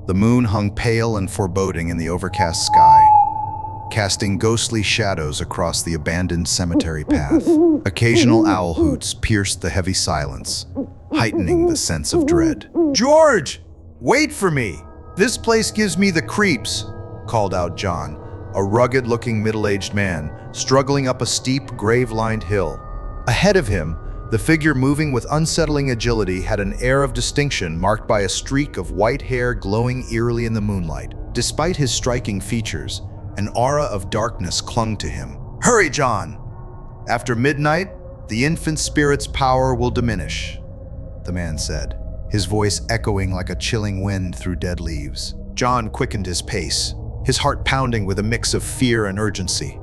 The moon hung pale and foreboding in the overcast sky, casting ghostly shadows across the abandoned cemetery path. Occasional owl hoots pierced the heavy silence, heightening the sense of dread. "George! Wait for me! This place gives me the creeps," called out John, a rugged-looking middle-aged man struggling up a steep, grave-lined hill. Ahead of him, the figure moving with unsettling agility had an air of distinction marked by a streak of white hair glowing eerily in the moonlight. Despite his striking features, an aura of darkness clung to him. "Hurry, John! After midnight, the infant spirit's power will diminish," the man said, his voice echoing like a chilling wind through dead leaves. John quickened his pace, his heart pounding with a mix of fear and urgency.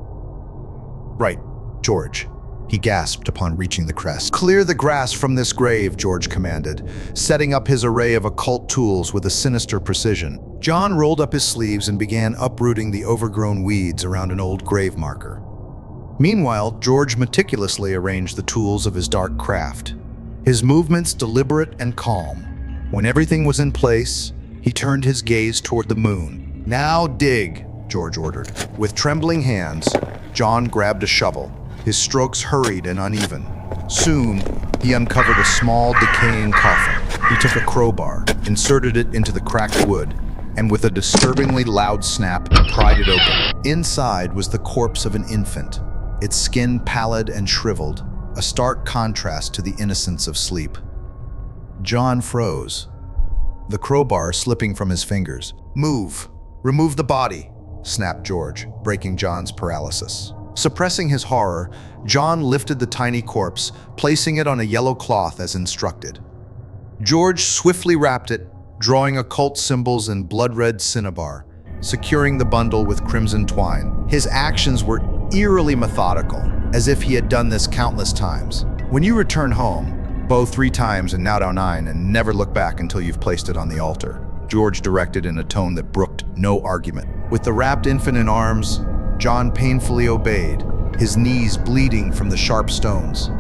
"Right, George," he gasped upon reaching the crest. "Clear the grass from this grave," George commanded, setting up his array of occult tools with a sinister precision. John rolled up his sleeves and began uprooting the overgrown weeds around an old grave marker. Meanwhile, George meticulously arranged the tools of his dark craft, his movements deliberate and calm. When everything was in place, he turned his gaze toward the moon. "Now dig," George ordered. With trembling hands, John grabbed a shovel. His strokes hurried and uneven. Soon, he uncovered a small, decaying coffin. He took a crowbar, inserted it into the cracked wood, and with a disturbingly loud snap, pried it open. Inside was the corpse of an infant, its skin pallid and shriveled, a stark contrast to the innocence of sleep. John froze, the crowbar slipping from his fingers. "Move! Remove the body!" snapped George, breaking John's paralysis. Suppressing his horror, John lifted the tiny corpse, placing it on a yellow cloth as instructed. George swiftly wrapped it, drawing occult symbols in blood-red cinnabar, securing the bundle with crimson twine. His actions were eerily methodical, as if he had done this countless times. "When you return home, bow 3 times and now down 9, and never look back until you've placed it on the altar," George directed in a tone that brooked no argument. With the wrapped infant in arms, John painfully obeyed, his knees bleeding from the sharp stones.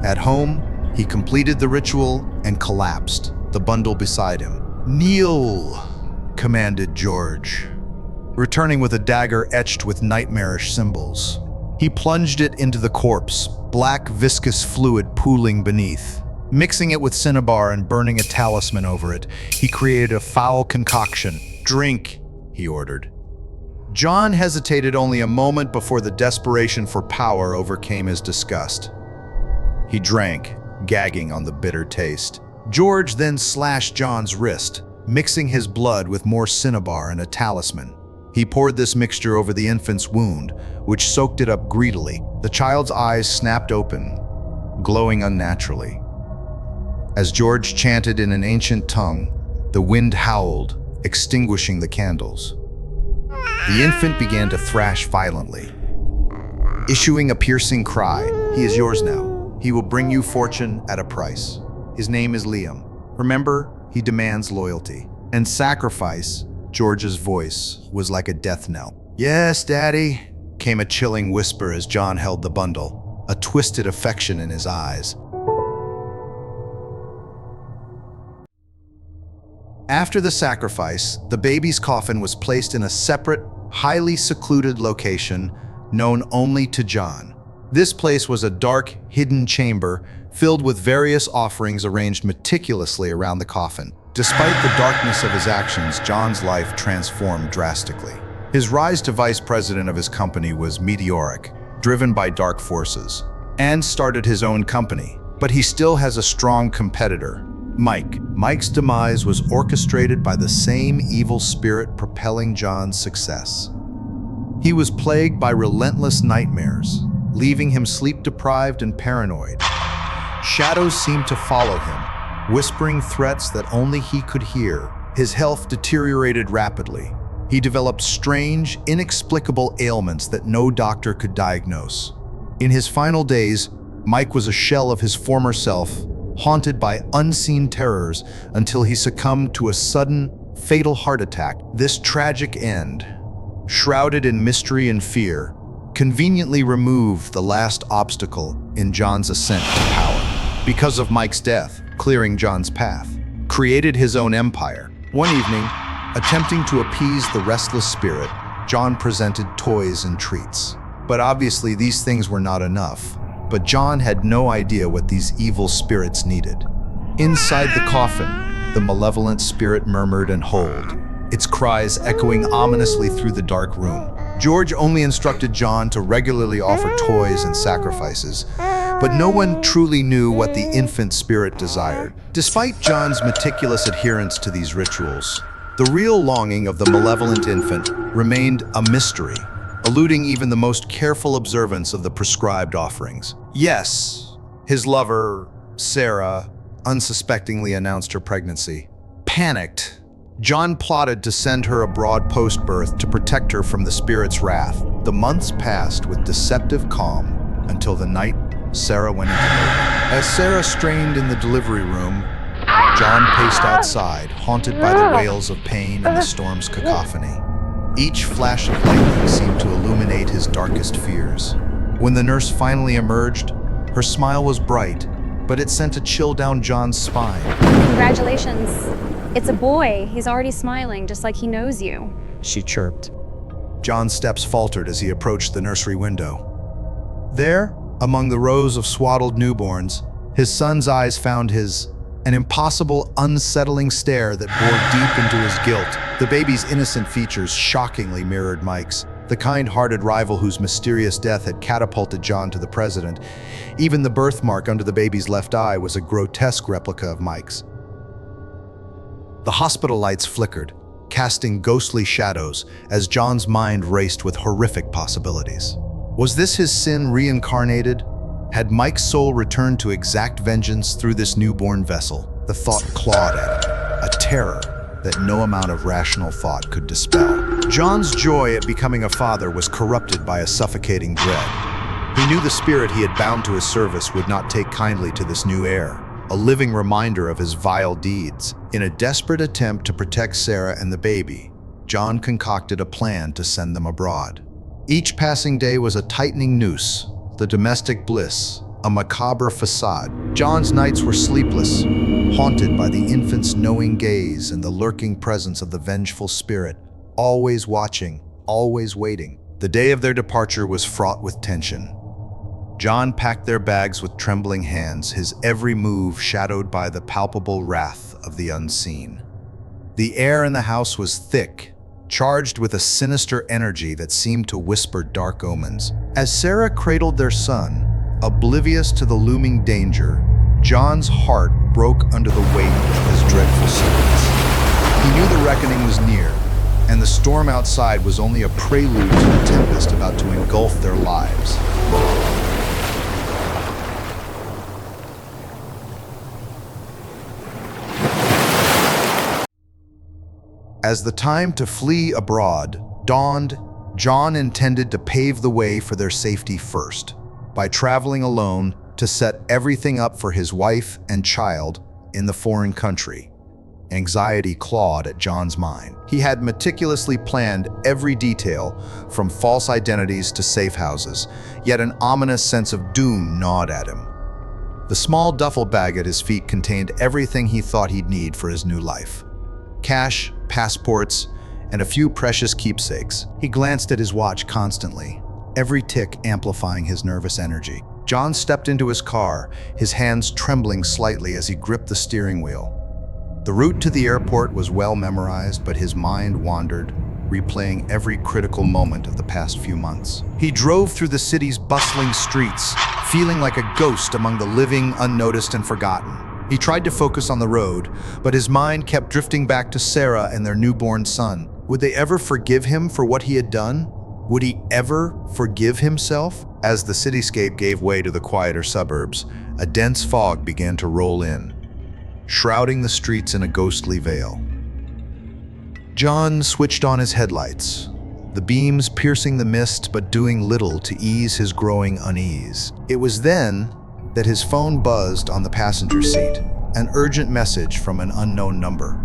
At home, he completed the ritual and collapsed, the bundle beside him. "Kneel," commanded George, returning with a dagger etched with nightmarish symbols. He plunged it into the corpse, black viscous fluid pooling beneath. Mixing it with cinnabar and burning a talisman over it, he created a foul concoction. "Drink," he ordered. John hesitated only a moment before the desperation for power overcame his disgust. He drank, gagging on the bitter taste. George then slashed John's wrist, mixing his blood with more cinnabar and a talisman. He poured this mixture over the infant's wound, which soaked it up greedily. The child's eyes snapped open, glowing unnaturally. As George chanted in an ancient tongue, the wind howled, extinguishing the candles. The infant began to thrash violently, issuing a piercing cry. "He is yours now. He will bring you fortune at a price. His name is Liam. Remember, he demands loyalty and sacrifice." George's voice was like a death knell. "Yes, Daddy," came a chilling whisper as John held the bundle, a twisted affection in his eyes. After the sacrifice, the baby's coffin was placed in a separate, highly secluded location known only to John. This place was a dark, hidden chamber filled with various offerings arranged meticulously around the coffin. Despite the darkness of his actions, John's life transformed drastically. His rise to vice president of his company was meteoric, driven by dark forces, and started his own company. But he still has a strong competitor, Mike. Mike's demise was orchestrated by the same evil spirit propelling John's success. He was plagued by relentless nightmares, leaving him sleep-deprived and paranoid. Shadows seemed to follow him, whispering threats that only he could hear. His health deteriorated rapidly. He developed strange, inexplicable ailments that no doctor could diagnose. In his final days, Mike was a shell of his former self, haunted by unseen terrors until he succumbed to a sudden, fatal heart attack. This tragic end, shrouded in mystery and fear, conveniently removed the last obstacle in John's ascent to power. Because of Mike's death, clearing John's path, created his own empire. One evening, Attempting to appease the restless spirit, John presented toys and treats. But obviously these things were not enough. But John had no idea what these evil spirits needed. Inside the coffin, the malevolent spirit murmured and howled, its cries echoing ominously through the dark room. George only instructed John to regularly offer toys and sacrifices, but no one truly knew what the infant spirit desired. Despite John's meticulous adherence to these rituals, the real longing of the malevolent infant remained a mystery, eluding even the most careful observance of the prescribed offerings. Yes, his lover, Sarah, unsuspectingly announced her pregnancy. Panicked, John plotted to send her abroad post-birth to protect her from the spirit's wrath. The months passed with deceptive calm until the night Sarah went into labor. As Sarah strained in the delivery room, John paced outside, haunted by the wails of pain and the storm's cacophony. Each flash of lightning seemed to illuminate his darkest fears. When the nurse finally emerged, her smile was bright, but it sent a chill down John's spine. Congratulations. It's a boy. He's already smiling, just like he knows you. She chirped. John's steps faltered as he approached the nursery window. There, among the rows of swaddled newborns, his son's eyes found an impossible, unsettling stare that bored deep into his guilt. The baby's innocent features shockingly mirrored Mike's, the kind-hearted rival whose mysterious death had catapulted John to the president. Even the birthmark under the baby's left eye was a grotesque replica of Mike's. The hospital lights flickered, casting ghostly shadows as John's mind raced with horrific possibilities. Was this his sin reincarnated? Had Mike's soul returned to exact vengeance through this newborn vessel? The thought clawed at him, a terror that no amount of rational thought could dispel. John's joy at becoming a father was corrupted by a suffocating dread. He knew the spirit he had bound to his service would not take kindly to this new heir, a living reminder of his vile deeds. In a desperate attempt to protect Sarah and the baby, John concocted a plan to send them abroad. Each passing day was a tightening noose, the domestic bliss, a macabre facade. John's nights were sleepless, haunted by the infant's knowing gaze and the lurking presence of the vengeful spirit, always watching, always waiting. The day of their departure was fraught with tension. John packed their bags with trembling hands, his every move shadowed by the palpable wrath of the unseen. The air in the house was thick, charged with a sinister energy that seemed to whisper dark omens. As Sarah cradled their son, oblivious to the looming danger, John's heart broke under the weight of his dreadful secrets. He knew the reckoning was near, and the storm outside was only a prelude to the tempest about to engulf their lives. As the time to flee abroad dawned, John intended to pave the way for their safety first, by traveling alone to set everything up for his wife and child in the foreign country. Anxiety clawed at John's mind. He had meticulously planned every detail, from false identities to safe houses, yet an ominous sense of doom gnawed at him. The small duffel bag at his feet contained everything he thought he'd need for his new life. Cash, passports, and a few precious keepsakes. He glanced at his watch constantly, every tick amplifying his nervous energy. John stepped into his car, his hands trembling slightly as he gripped the steering wheel. The route to the airport was well memorized, but his mind wandered, replaying every critical moment of the past few months. He drove through the city's bustling streets, feeling like a ghost among the living, unnoticed and forgotten. He tried to focus on the road, but his mind kept drifting back to Sarah and their newborn son. Would they ever forgive him for what he had done? Would he ever forgive himself? As the cityscape gave way to the quieter suburbs, a dense fog began to roll in, shrouding the streets in a ghostly veil. John switched on his headlights, the beams piercing the mist but doing little to ease his growing unease. It was then that his phone buzzed on the passenger seat, an urgent message from an unknown number.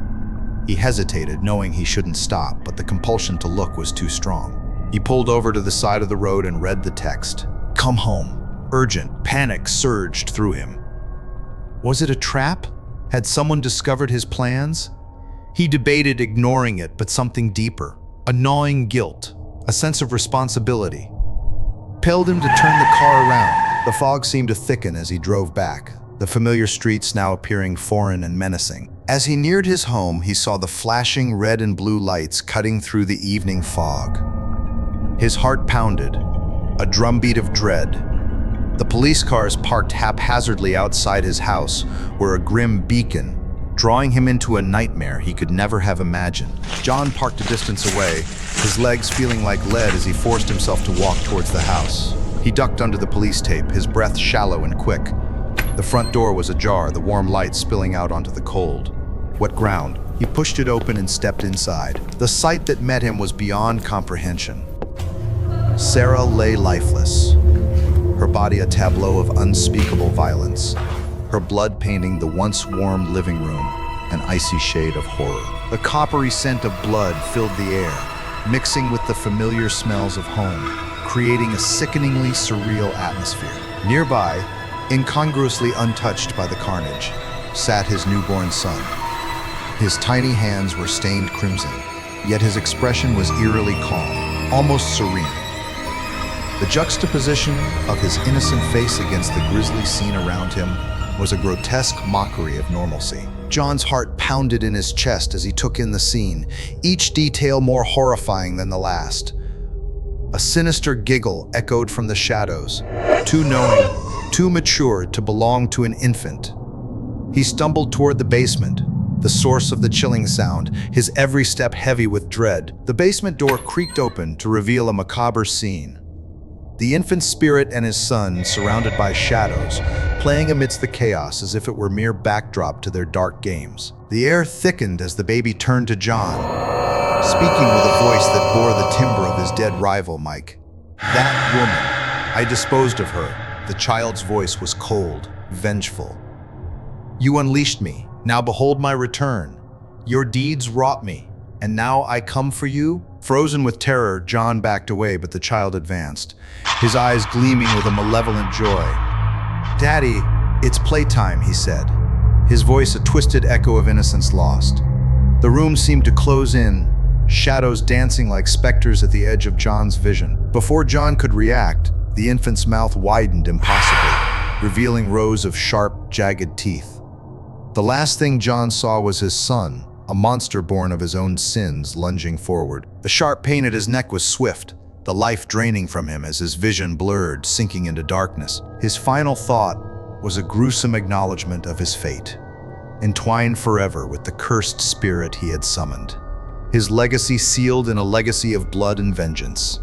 He hesitated, knowing he shouldn't stop, but the compulsion to look was too strong. He pulled over to the side of the road and read the text. "Come home." Urgent. Panic surged through him. Was it a trap? Had someone discovered his plans? He debated ignoring it, but something deeper, a gnawing guilt, a sense of responsibility, compelled him to turn the car around. The fog seemed to thicken as he drove back, the familiar streets now appearing foreign and menacing. As he neared his home, he saw the flashing red and blue lights cutting through the evening fog. His heart pounded, a drumbeat of dread. The police cars parked haphazardly outside his house were a grim beacon, drawing him into a nightmare he could never have imagined. John parked a distance away, his legs feeling like lead as he forced himself to walk towards the house. He ducked under the police tape, his breath shallow and quick. The front door was ajar, the warm light spilling out onto the cold, wet ground. He pushed it open and stepped inside. The sight that met him was beyond comprehension. Sarah lay lifeless, her body a tableau of unspeakable violence, her blood painting the once warm living room an icy shade of horror. The coppery scent of blood filled the air, mixing with the familiar smells of home, creating a sickeningly surreal atmosphere. Nearby, incongruously untouched by the carnage, sat his newborn son. His tiny hands were stained crimson, yet his expression was eerily calm, almost serene. The juxtaposition of his innocent face against the grisly scene around him was a grotesque mockery of normalcy. John's heart pounded in his chest as he took in the scene, each detail more horrifying than the last. A sinister giggle echoed from the shadows, too knowing, too mature to belong to an infant. He stumbled toward the basement, the source of the chilling sound, his every step heavy with dread. The basement door creaked open to reveal a macabre scene. The infant's spirit and his son, surrounded by shadows, playing amidst the chaos as if it were mere backdrop to their dark games. The air thickened as the baby turned to John, speaking with a voice that bore the timbre of his dead rival, Mike. "That woman, I disposed of her." The child's voice was cold, vengeful. "You unleashed me. Now behold my return. Your deeds wrought me, and now I come for you?" Frozen with terror, John backed away, but the child advanced, his eyes gleaming with a malevolent joy. "Daddy, it's playtime," he said, his voice a twisted echo of innocence lost. The room seemed to close in, shadows dancing like specters at the edge of John's vision. Before John could react, the infant's mouth widened impossibly, revealing rows of sharp, jagged teeth. The last thing John saw was his son, a monster born of his own sins, lunging forward. The sharp pain at his neck was swift, the life draining from him as his vision blurred, sinking into darkness. His final thought was a gruesome acknowledgement of his fate, entwined forever with the cursed spirit he had summoned. His legacy sealed in a legacy of blood and vengeance.